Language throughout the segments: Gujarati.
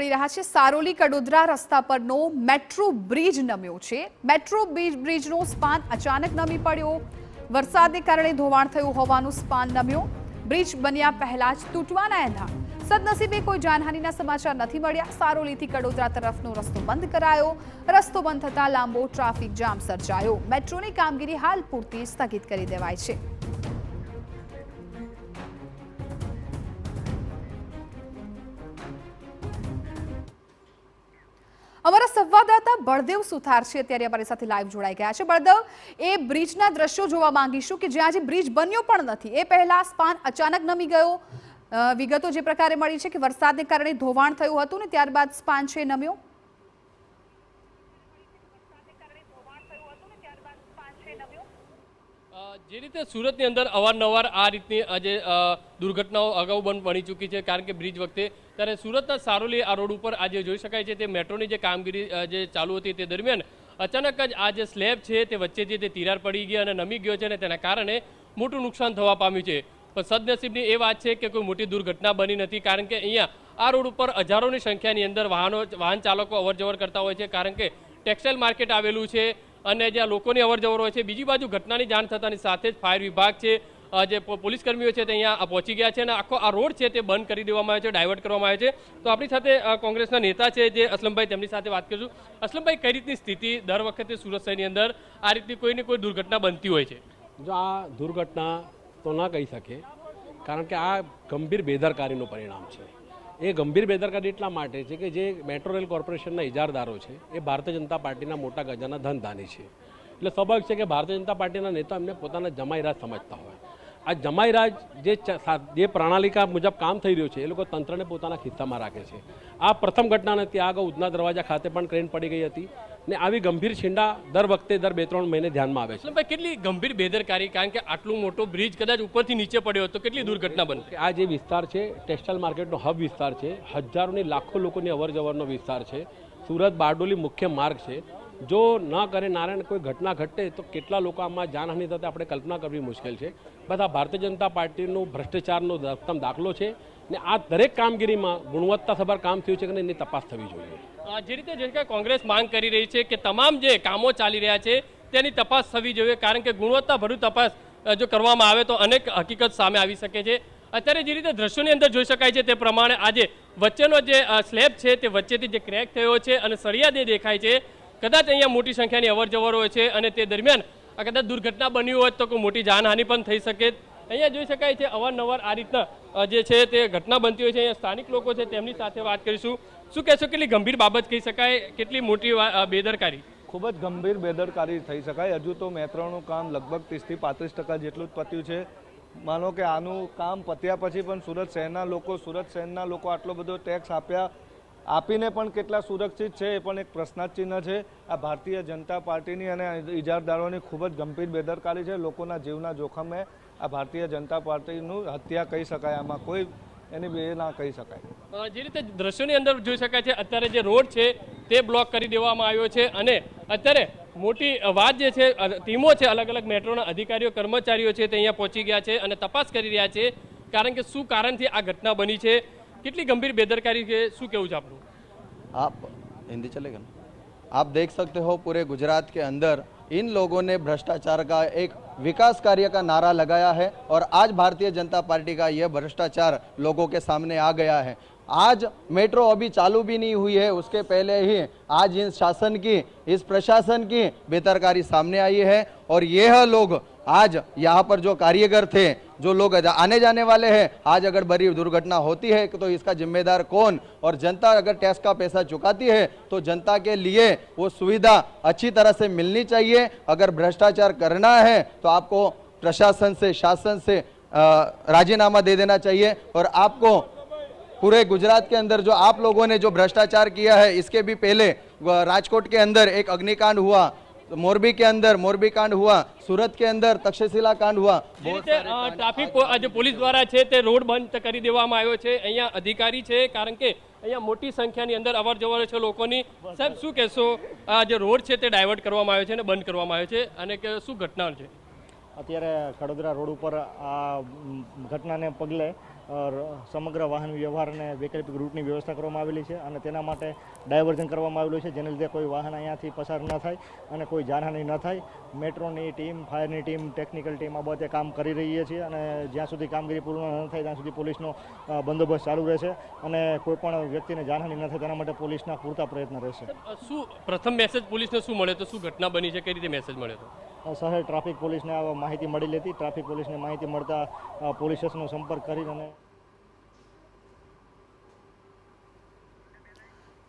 મળી રહ્યા છે સારોલી કડોદરા રસ્તા પરનો મેટ્રો બ્રિજ નમ્યો છે। મેટ્રો બ્રિજનો સ્પાન અચાનક નમી પડ્યો। વરસાદને કારણે ધોવાણ થયું હોવાનું સ્પાન નમ્યો। બ્રિજ બન્યા પહેલા જ તૂટવાના એંધાણ। સદનસીબે કોઈ જાનહાનિના સમાચાર નથી મળ્યા। સારોલીથી કડોદરા તરફનો રસ્તો બંધ કરાયો। રસ્તો બંધ થતા લાંબો ટ્રાફિક જામ સર્જાયો। મેટ્રોની કામગીરી હાલ પૂરતી સ્થગિત કરી દેવાઈ છે। અમારા સંવાદદાતા બળદેવ સુથાર છે અત્યારે અમારી સાથે લાઈવ જોડાઈ ગયા છે। બળદેવ, એ બ્રિજના દ્રશ્યો જોવા માંગીશું કે જ્યાં જે બ્રિજ બન્યો પણ નથી એ પહેલા સ્પાન અચાનક નમી ગયો। વિગતો જે પ્રકારે મળી છે કે વરસાદને કારણે ધોવાણ થયું હતું ને ત્યારબાદ સ્પાન છે નમ્યો। જે રીતે સુરતની અંદર અવારનવાર આ રીતની આજે દુર્ઘટનાઓ અગાઉ બની ચૂકી છે, કારણ કે બ્રિજ વખતે ત્યારે સુરતના સારોલી આ રોડ ઉપર આજે જોઈ શકાય છે તે મેટ્રોની જે કામગીરી જે ચાલુ હતી તે દરમિયાન અચાનક જ આ જે સ્લેબ છે તે વચ્ચેથી તે તિરાડ પડી ગઈ અને નમી ગયો છે અને તેના કારણે મોટું નુકસાન થવા પામ્યું છે। પણ સદનસીબની એ વાત છે કે કોઈ મોટી દુર્ઘટના બની નથી, કારણ કે અહીંયા આ રોડ ઉપર હજારોની સંખ્યાની અંદર વાહન ચાલકો અવરજવર કરતા હોય છે, કારણ કે ટેક્સટાઇલ માર્કેટ આવેલું છે અને જ્યાં લોકોની અવરજવર હોય છે। બીજી બાજુ ઘટનાની જાણ થતાની સાથે જ ફાયર વિભાગ છે, જે પોલીસ કર્મીઓ છે તે અહીંયા પહોંચી ગયા છે અને આખો આ રોડ છે તે બંધ કરી દેવામાં આવ્યો છે, ડાયવર્ટ કરવામાં આવ્યો છે। તો આપણી સાથે કોંગ્રેસના નેતા છે જે અસલમભાઈ, તેમની સાથે વાત કરીશું। અસલમભાઈ, કઈ રીતની સ્થિતિ દર વખતે સુરત શહેરની અંદર આ રીતની કોઈને કોઈ દુર્ઘટના બનતી હોય છે? જો આ દુર્ઘટના તો ના કહી શકે, કારણ કે આ ગંભીર બેદરકારીનું પરિણામ છે। એ ગંભીર બેદરકારી એટલા માટે છે કે જે મેટ્રો રેલ કોર્પોરેશનના ઇજારદારો છે એ ભારતીય જનતા પાર્ટીના મોટા ગજાના ધનધાની છે। એટલે સ્વાભાવિક છે કે ભારતીય જનતા પાર્ટીના નેતા એમને પોતાના જમાઈરાજ સમજતા હોય। આ જમાઈરાજ જે પ્રણાલિકા મુજબ કામ થઈ રહ્યું છે એ લોકો તંત્રને પોતાના ખિસ્સામાં રાખે છે। આ પ્રથમ ઘટના નથી, આગળ ઉધના દરવાજા ખાતે પણ ક્રેન પડી ગઈ હતી ને આવી ગંભીર છીંડા દર વખતે દર 2-3 મહિને ધ્યાનમાં આવે છે। કેટલી ગંભીર બેદરકારી, કારણ કે આટલું મોટો બ્રિજ કદાચ ઉપરથી નીચે પડ્યો તો કેટલી દુર્ઘટના બને? આ જે વિસ્તાર છે ટેક્સટાઇલ માર્કેટનો હબ વિસ્તાર છે, હજારોની લાખો લોકોની અવરજવરનો વિસ્તાર છે। સુરત બારડોલી મુખ્ય માર્ગ છે। જો ન કરે નારાયણ કોઈ ઘટના ઘટે તો કેટલા લોકો આમાં જાનહાનિ થતા આપણે કલ્પના કરવી મુશ્કેલ છે। બધા ભારતીય જનતા પાર્ટીનું ભ્રષ્ટાચારનો ઉત્તમ દાખલો છે ને આ દરેક કામગીરીમાં ગુણવત્તાસભર કામ થયું છે કે એની તપાસ થવી જોઈએ। જે રીતે કોંગ્રેસ માંગ કરી રહી છે કે તમામ જે કામો ચાલી રહ્યા છે તેની તપાસ થવી જોઈએ, કારણ કે ગુણવત્તાભર્યું તપાસ જો કરવામાં આવે તો અનેક હકીકત સામે આવી શકે છે। અત્યારે જે રીતે દ્રશ્યોની અંદર જોઈ શકાય છે તે પ્રમાણે આજે વચ્ચેનો જે સ્લેબ છે તે વચ્ચેથી જે ક્રેક થયો છે અને સળિયા જે દેખાય છે, કદાચ અહીંયા મોટી સંખ્યાની અવરજવર હોય છે અને તે દરમિયાન કદાચ દુર્ઘટના બની હોત તો કોઈ મોટી જાનહાનિ પણ થઈ શકે। અહીંયા જોઈ શકાય છે અવારનવાર આ રીતના જે છે તે ઘટના બનતી હોય છે। અહીંયા સ્થાનિક લોકો છે તેમની સાથે વાત કરીશું। શું કહેશો, કેટલી ગંભીર બાબત કહી શકાય, કેટલી મોટી બેદરકારી? ખૂબ જ ગંભીર બેદરકારી થઈ શકાય। હજુ તો મેટ્રોનું કામ લગભગ 30 થી 35% જેટલું જ પત્યું છે। માનો કે આનું કામ પત્યા પછી પણ સુરત શહેરના લોકો આટલો બધો ટેક્સ આપીને પણ કેટલા સુરક્ષિત છે એ પણ એક પ્રશ્નાર્થ ચિહ્ન છે। આ ભારતીય જનતા પાર્ટીની અને ઇજારદારોની ખૂબ જ ગંભીર બેદરકારી છે। લોકોના જીવના જોખમે આ ભારતીય જનતા પાર્ટીનું હત્યા કહી શકાય, આમાં કોઈ એની બે ના કહી શકાય। જે રીતે દ્રશ્યોની અંદર જોઈ શકાય છે અત્યારે જે રોડ છે તે બ્લોક કરી દેવામાં આવ્યો છે અને અત્યારે મોટી વાત જે છે ટીમો છે, અલગ અલગ મેટ્રોના અધિકારીઓ કર્મચારીઓ છે તે અહીંયા પહોંચી ગયા છે અને તપાસ કરી રહ્યા છે, કારણ કે શું કારણથી આ ઘટના બની છે, कितनी गंभीर बेदरकारी है, शू कहूँ आपको? आप हिंदी चलेगा ना? आप देख सकते हो पूरे गुजरात के अंदर इन लोगों ने भ्रष्टाचार का एक विकास कार्य का नारा लगाया है और आज भारतीय जनता पार्टी का यह भ्रष्टाचार लोगों के सामने आ गया है। आज मेट्रो अभी चालू भी नहीं हुई है, उसके पहले ही आज इस प्रशासन की बेदरकारी सामने आई है और यह लोग आज यहाँ पर जो कारीगर थे, जो लोग आने जाने वाले हैं, आज अगर बड़ी दुर्घटना होती है तो इसका जिम्मेदार कौन? और जनता अगर टैक्स का पैसा चुकाती है तो जनता के लिए वो सुविधा अच्छी तरह से मिलनी चाहिए। अगर भ्रष्टाचार करना है तो आपको प्रशासन से, शासन से राजीनामा दे देना चाहिए। और आपको पूरे गुजरात के अंदर जो आप लोगों ने जो भ्रष्टाचार किया है, इसके भी पहले राजकोट के अंदर एक अग्निकांड हुआ, मोरबी के अंदर मोरबी कांड हुआ, सूरत के अंदर तक्षशिला कांड हुआ। ट्राफिक पुलिस द्वारा रोड बंद कर देवामां आव्यो छे। अहींया अधिकारी छे, कारण के अहींया मोटी संख्यानी अंदर अवर जवर छे लोकोनी। साहेब, शुं कहेशो, आ जे रोड छे ते डायवर्ट करवामां आव्यो छे ने बंद करवामां आव्यो छे अने के शुं घटना छे? અત્યારે કડોદરા રોડ ઉપર આ ઘટનાને પગલે સમગ્ર વાહન વ્યવહાર અને વૈકલ્પિક રૂટની વ્યવસ્થા કરવામાં આવેલી છે અને તેના માટે ડાયવર્ઝન કરવામાં આવેલું છે, જેને લીધે કોઈ વાહન અહીંયાથી પસાર ન થાય અને કોઈ જાનહાનિ ન થાય. મેટ્રોની ટીમ, ફાયરની ટીમ, ટેકનિકલ ટીમ આ બધે કામ કરી રહી છે અને જ્યાં સુધી કામગીરી પૂર્ણ ન થાય ત્યાં સુધી પોલીસનો બંદોબસ્ત ચાલુ રહેશે અને કોઈ પણ વ્યક્તિને જાનહાનિ ન થાય તેના માટે પોલીસના પૂરતા પ્રયત્ન રહેશે. શું પ્રથમ મેસેજ પોલીસને શું મળ્યો તો, શું ઘટના બની છે, કઈ રીતે મેસેજ મળ્યો હતો? શહેર ટ્રાફિક પોલીસને આ માહિતી મળેલી હતી. ટ્રાફિક પોલીસને માહિતી મળતા પોલીસ સ્ટેશનનો સંપર્ક કરી અને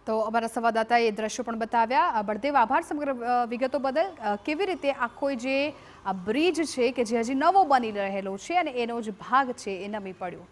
તો અમારા સંવાદદાતાએ એ દ્રશ્યો પણ બતાવ્યા. બળદેવ, આભાર સમગ્ર વિગતો બદલ. કેવી રીતે આખો જે બ્રિજ છે કે જે હજી નવો બની રહેલો છે અને એનો જ ભાગ છે એ નમી પડ્યો?